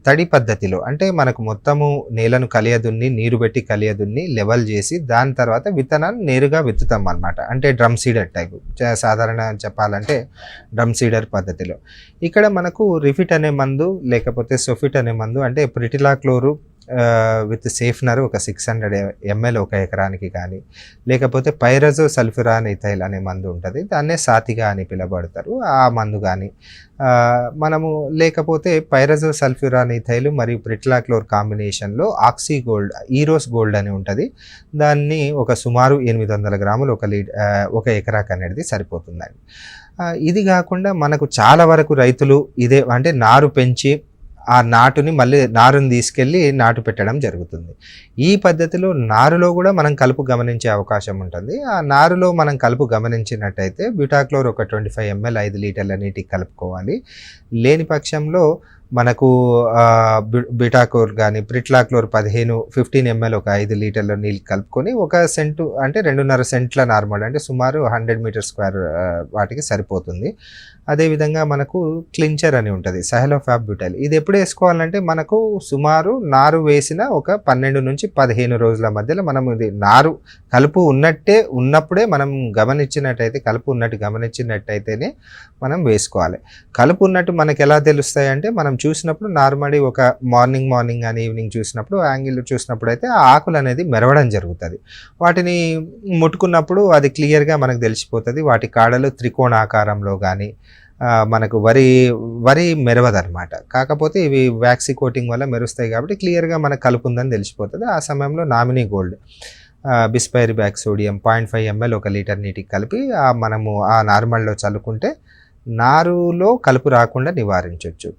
తడి పద్ధతిలో అంటే మనకు మొత్తము నేలను కలియదున్ని, నీరు పెట్టి కలియదున్ని లెవెల్ చేసి దాని తర్వాత విత్తనాన్ని నేరుగా విత్తుతాం అనమాట. అంటే డ్రమ్ సీడర్ టైపు. సాధారణ చెప్పాలంటే డ్రమ్ సీడర్ పద్ధతిలో. ఇక్కడ మనకు రిఫిట్ అనే మందు లేకపోతే సొఫిట్ అనే మందు అంటే ప్రిటిలాక్లోరు విత్ సేఫ్నర్ ఒక 600 ml ఒక ఎకరానికి కానీ, లేకపోతే పైరజో సల్ఫ్యూరాన్ ఇథైల్ అనే మందు ఉంటుంది, దాన్నే సాతిగా అని పిలవబడతారు, ఆ మందు కానీ మనము, లేకపోతే పైరజో సల్ఫ్యూరాన్ ఇథైల్ మరియు ప్రిటిలాక్లోర్ కాంబినేషన్లో ఆక్సీ గోల్డ్, ఈరోస్ గోల్డ్ అని ఉంటుంది, దాన్ని ఒక సుమారు 800 గ్రాములు ఒక ఎకరాకి అనేది సరిపోతుందండి. ఇది కాకుండా మనకు చాలా వరకు రైతులు ఇదే అంటే నారు పెంచి ఆ నాటుని మళ్ళీ నారుని తీసుకెళ్ళి నాటు పెట్టడం జరుగుతుంది. ఈ పద్ధతిలో నారులో కూడా మనం కలుపు గమనించే అవకాశం ఉంటుంది. ఆ నారులో మనం కలుపు గమనించినట్టయితే బ్యూటాక్లోర్ ఒక 25 ml 5 లీటర్ల నీటికి కలుపుకోవాలి. లేని పక్షంలో మనకు బ్యూటాక్లోర్ కానీ ప్రిటిలాక్లోర్ 15 ml ఒక 5 లీటర్ల నీళ్ళు కలుపుకొని 1 సెంటు అంటే 2.5 సెంట్ల నార్మల్ అంటే సుమారు 100 మీటర్ స్క్వేర్ వాటికి సరిపోతుంది. అదేవిధంగా మనకు క్లించర్ అని ఉంటుంది, సహలోఫాబ్ బ్యూటైల్. ఇది ఎప్పుడు వేసుకోవాలంటే మనకు సుమారు నారు వేసిన ఒక 12 నుంచి 15 రోజుల మధ్యలో మనం ఇది నారు కలుపు ఉన్నప్పుడే మనం కలుపు ఉన్నట్టు గమనించినట్టయితేనే మనం వేసుకోవాలి. కలుపు ఉన్నట్టు మనకు ఎలా తెలుస్తాయి అంటే మనం చూసినప్పుడు నార్మల్లీ ఒక మార్నింగ్ అని ఈవినింగ్ చూసినప్పుడు యాంగిల్ చూసినప్పుడు అయితే ఆ ఆకులు అనేది మెరవడం జరుగుతుంది. వాటిని ముట్టుకున్నప్పుడు అది క్లియర్గా మనకు తెలిసిపోతుంది. వాటి కాడలు త్రికోణాకారంలో కానీ మనకు వరి మెరవదనమాట. కాకపోతే ఇవి వ్యాక్సీ కోటింగ్ వల్ల మెరుస్తాయి కాబట్టి క్లియర్గా మనకు కలుపు ఉందని తెలిసిపోతుంది. ఆ సమయంలో nominee gold bispyribac sodium 0.5 ml 1 litre నీటికి కలిపి మనము ఆ నార్మల్లో చల్లుకుంటే నారులో కలుపు రాకుండా నివారించవచ్చు.